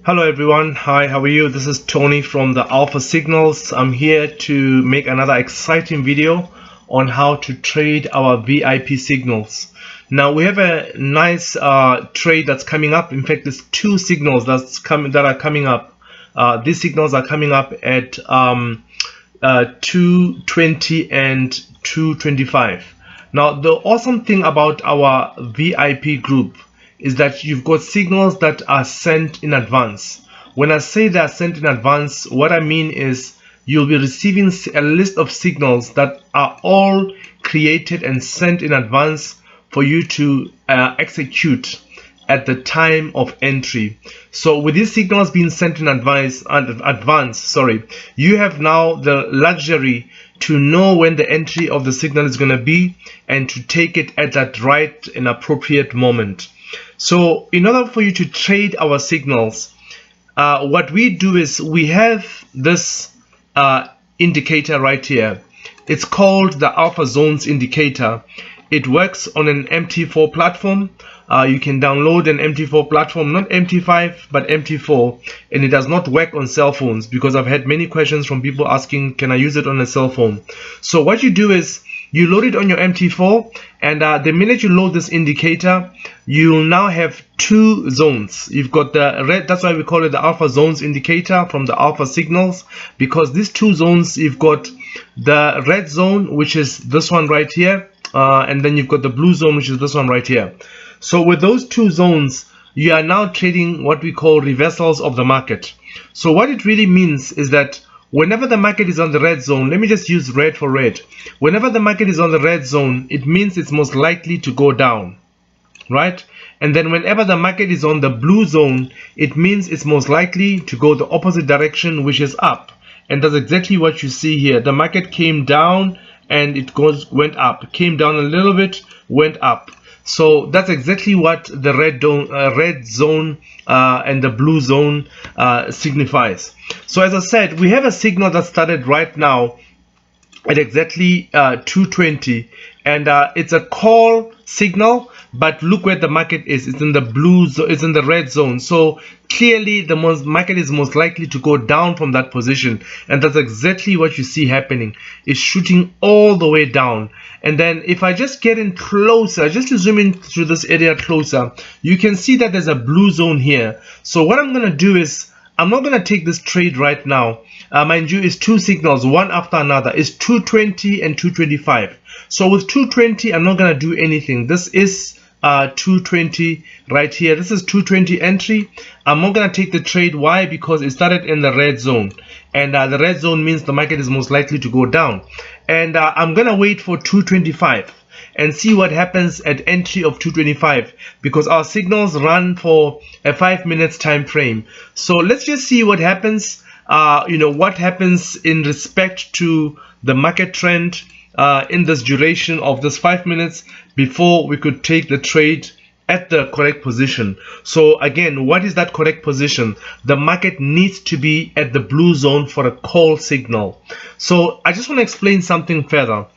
Hello everyone, hi, how are you? This is Tony from the Alpha Signals. I'm here to make another exciting video on how to trade our VIP signals. Now we have a nice trade that's coming up. In fact, there's two signals that are coming up. These signals are coming up at 220 and 225. Now the awesome thing about our VIP group is that you've got signals that are sent in advance. When I say they are sent in advance, what I mean is you'll be receiving a list of signals that are all created and sent in advance for you to execute at the time of entry. So with these signals being sent in advance, you have now the luxury to know when the entry of the signal is going to be and to take it at that right and appropriate moment. So in order for you to trade our signals, what we do is we have this indicator right here. It's called the Alpha Zones indicator. It works on an MT4 platform. You can download an MT4 platform, not MT5 but MT4, and it does not work on cell phones because I've had many questions from people asking, can I use it on a cell phone? So what you do is you load it on your MT4, and the minute you load this indicator, you'll now have two zones. You've got the red, that's why we call it the Alpha Zones indicator from the Alpha Signals, because these two zones, you've got the red zone, which is this one right here, and then you've got the blue zone, which is this one right here. So with those two zones, you are now trading what we call reversals of the market. So what it really means is that whenever the market is on the red zone, let me just use red for red. Whenever the market is on the red zone, it means it's most likely to go down, right? And then whenever the market is on the blue zone, it means it's most likely to go the opposite direction, which is up. And that's exactly what you see here. The market came down and it went up. Came down a little bit, went up. So that's exactly what the red zone and the blue zone signifies. So as I said, we have a signal that started right now at exactly 220, and it's a call signal, but look where the market is. It's in the blue zone, it's in the red zone. So clearly the market is most likely to go down from that position, and that's exactly what you see happening. It's shooting all the way down. And then if I just get in closer, just to zoom in through this area closer, you can see that there's a blue zone here. So what I'm going to do is I'm not going to take this trade right now. Mind you, it's two signals, one after another. It's 220 and 225. So with 220, I'm not going to do anything. This is 220 right here. This is 220 entry. I'm not going to take the trade. Why? Because it started in the red zone, and the red zone means the market is most likely to go down. And I'm going to wait for 225 and see what happens at entry of 225, because our signals run for a 5 minutes time frame. So let's just see what happens. What happens in respect to the market trend in this duration of this 5 minutes before we could take the trade at the correct position. So again, what is that correct position? The market needs to be at the blue zone for a call signal. So I just want to explain something further.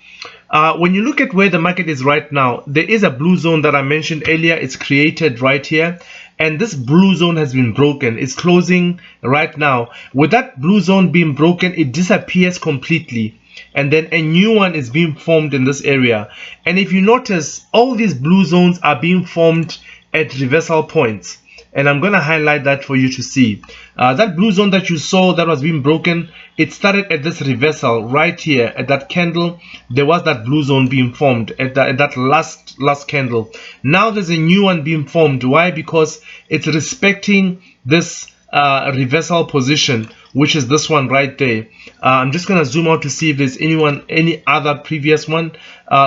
When you look at where the market is right now, there is a blue zone that I mentioned earlier. It's created right here, and this blue zone has been broken. It's closing right now. With that blue zone being broken, it disappears completely, and then a new one is being formed in this area. And if you notice, all these blue zones are being formed at reversal points, and I'm going to highlight that for you to see. That blue zone that you saw that was being broken, it started at this reversal right here at that candle. There was that blue zone being formed at that last candle. Now there's a new one being formed. Why? Because it's respecting this reversal position, which is this one right there. I'm just going to zoom out to see if there's any other previous one.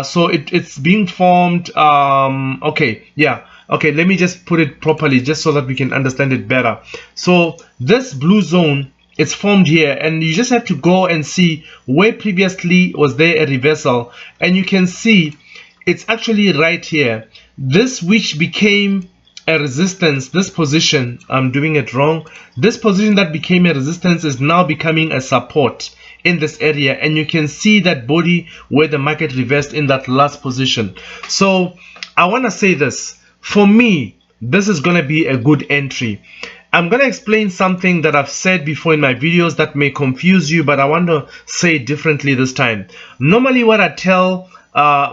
So it's being formed. Okay, yeah. Okay, let me just put it properly just so that we can understand it better. So this blue zone, it's formed here, and you just have to go and see where previously was there a reversal, and you can see it's actually right here. This which became a resistance, this position, I'm doing it wrong. This position that became a resistance is now becoming a support in this area, and you can see that body where the market reversed in that last position. So I want to say this. For me, this is going to be a good entry. I'm going to explain something that I've said before in my videos that may confuse you, but I want to say it differently this time. Normally what I tell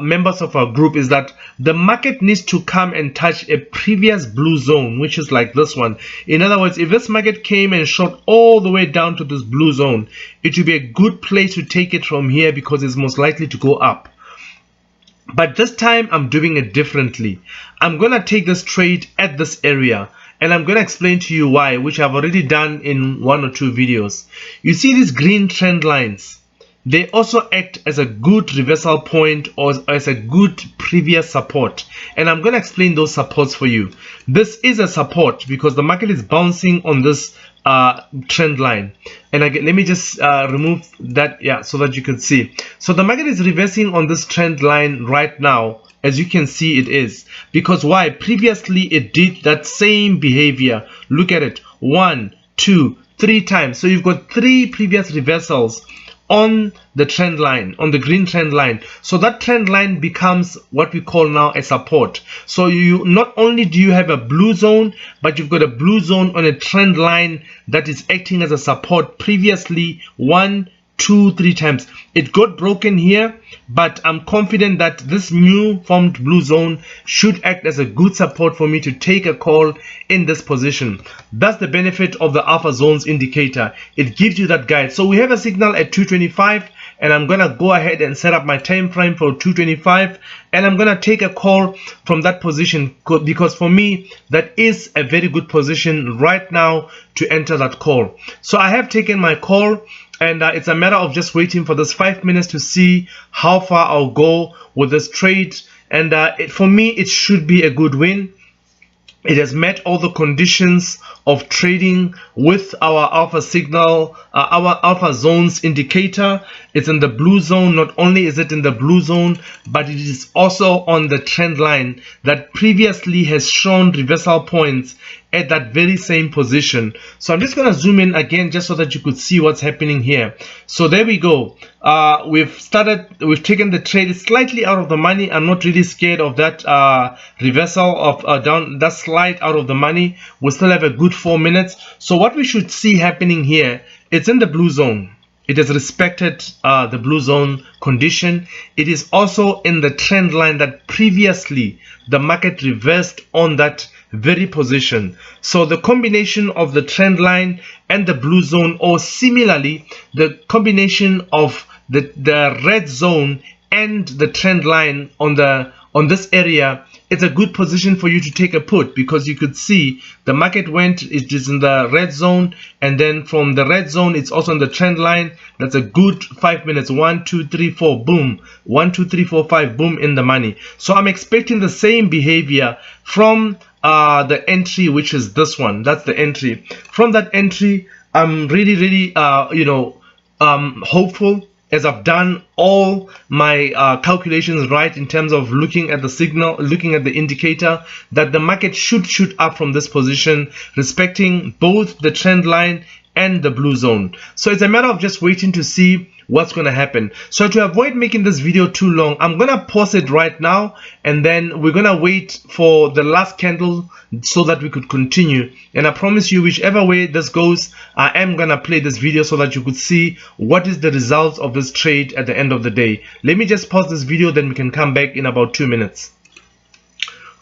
members of our group is that the market needs to come and touch a previous blue zone, which is like this one. In other words, if this market came and shot all the way down to this blue zone, it would be a good place to take it from here because it's most likely to go up. But this time I'm doing it differently. I'm going to take this trade at this area, and I'm going to explain to you why, which I've already done in 1 or 2 videos. You see these green trend lines? They also act as a good reversal point or as a good previous support. And I'm going to explain those supports for you. This is a support because the market is bouncing on this trend line. And again, let me just remove that, yeah, so that you can see. So the market is reversing on this trend line right now. As you can see, it is. Because why? Previously, it did that same behavior. Look at it. 1, 2, 3 times. So you've got 3 previous reversals on the trend line, on the green trend line. So that trend line becomes what we call now a support. So you not only do you have a blue zone, but you've got a blue zone on a trend line that is acting as a support previously 1, 2, 3 times. It got broken here, but I'm confident that this new formed blue zone should act as a good support for me to take a call in this position. That's the benefit of the alpha zones indicator. It gives you that guide. So we have a signal at 225, and I'm gonna go ahead and set up my time frame for 225, and I'm gonna take a call from that position because for me that is a very good position right now to enter that call. So I have taken my call, and it's a matter of just waiting for this 5 minutes to see how far I'll go with this trade. And for me, it should be a good win. It has met all the conditions of trading with our alpha signal, our alpha zones indicator. It's in the blue zone. Not only is it in the blue zone, but it is also on the trend line that previously has shown reversal points at that very same position. So I'm just going to zoom in again just so that you could see what's happening here. So there we go. We've taken the trade. It's slightly out of the money. I'm not really scared of that reversal of down that slide out of the money. We still have a good 4 minutes. So what we should see happening here, it's in the blue zone. It has respected the blue zone condition. It is also in the trend line that previously the market reversed on that very position. So the combination of the trend line and the blue zone, or similarly the combination of the red zone and the trend line on this area, it's a good position for you to take a put, because you could see the market it is in the red zone, and then from the red zone it's also on the trend line. That's a good 5 minutes. 1, 2, 3, 4, boom. 1, 2, 3, 4, 5, boom, in the money. So I'm expecting the same behavior from the entry, which is this one. That's the entry. From that entry, I'm really hopeful, as I've done all my calculations right in terms of looking at the signal, looking at the indicator, that the market should shoot up from this position, respecting both the trend line and the blue zone. So it's a matter of just waiting to see what's going to happen. So to avoid making this video too long, I'm going to pause it right now, and then we're going to wait for the last candle so that we could continue. And I promise you, whichever way this goes, I am going to play this video so that you could see what is the results of this trade at the end of the day. Let me just pause this video, then we can come back in about 2 minutes.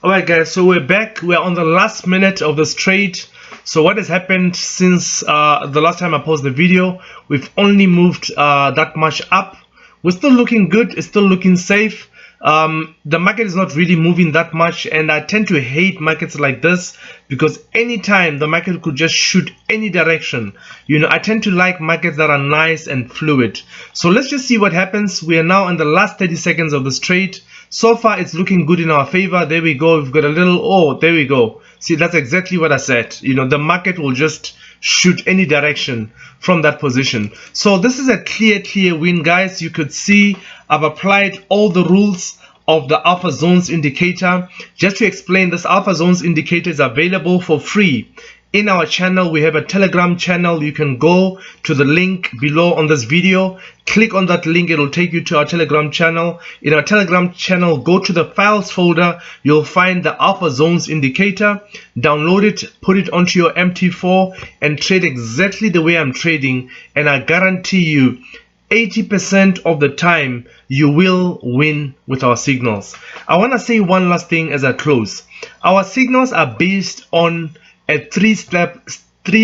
Alright guys, so we're back. We're on the last minute of this trade. So what has happened since the last time I posted the video? We've only moved that much up. We're still looking good. It's still looking safe. The market is not really moving that much, and I tend to hate markets like this because anytime the market could just shoot any direction. I tend to like markets that are nice and fluid. So let's just see what happens. We are now in the last 30 seconds of this trade. So far it's looking good in our favor. There we go. We've got a little, oh, there we go. See, that's exactly what I said. The market will just shoot any direction from that position. So this is a clear win, guys. You could see I've applied all the rules of the alpha zones indicator. Just to explain, this alpha zones indicator is available for free in our channel. We have a Telegram channel. You can go to the link below on this video, click on that link, it will take you to our Telegram channel. In our Telegram channel, go to the files folder, you'll find the Alpha Zones indicator, download it, put it onto your MT4 and trade exactly the way I'm trading, and I guarantee you 80% of the time you will win with our signals. I want to say one last thing as I close. Our signals are based on a three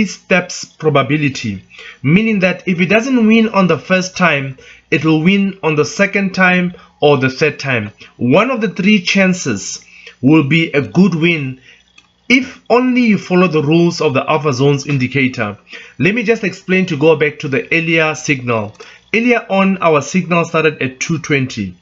steps probability, meaning that if it doesn't win on the first time, it will win on the second time or the third time. One of the three chances will be a good win if only you follow the rules of the Alpha Zones indicator. Let me just explain to go back to the earlier signal. Earlier on, our signal started at 220.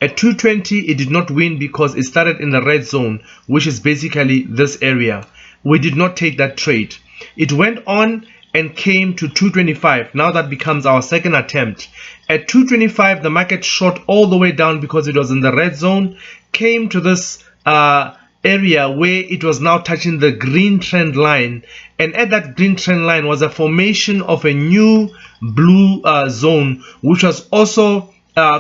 At 220, it did not win because it started in the red zone, which is basically this area. We did not take that trade. It went on and came to 225. Now that becomes our second attempt. At 225, the market shot all the way down because it was in the red zone, came to this area where it was now touching the green trend line, and at that green trend line was a formation of a new blue zone, which was also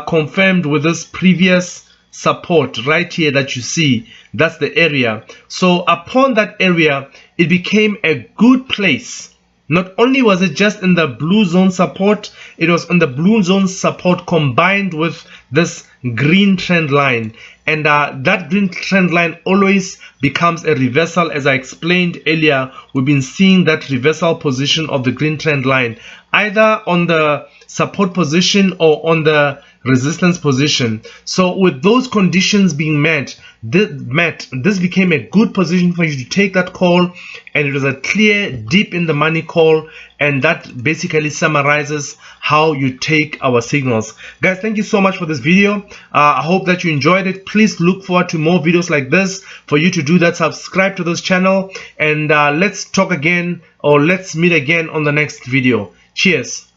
confirmed with this previous support right here that you see. That's the area. So upon that area, it became a good place. Not only was it just in the blue zone support, it was in the blue zone support combined with this green trend line, and that green trend line always becomes a reversal. As I explained earlier, we've been seeing that reversal position of the green trend line either on the support position or on the resistance position. So with those conditions being met, this became a good position for you to take that call, and it was a clear deep in the money call, and that basically summarizes how you take our signals. Guys, thank you so much for this video. I hope that you enjoyed it. Please look forward to more videos like this. For you to do that, subscribe to this channel, and let's talk again, or let's meet again on the next video. Cheers.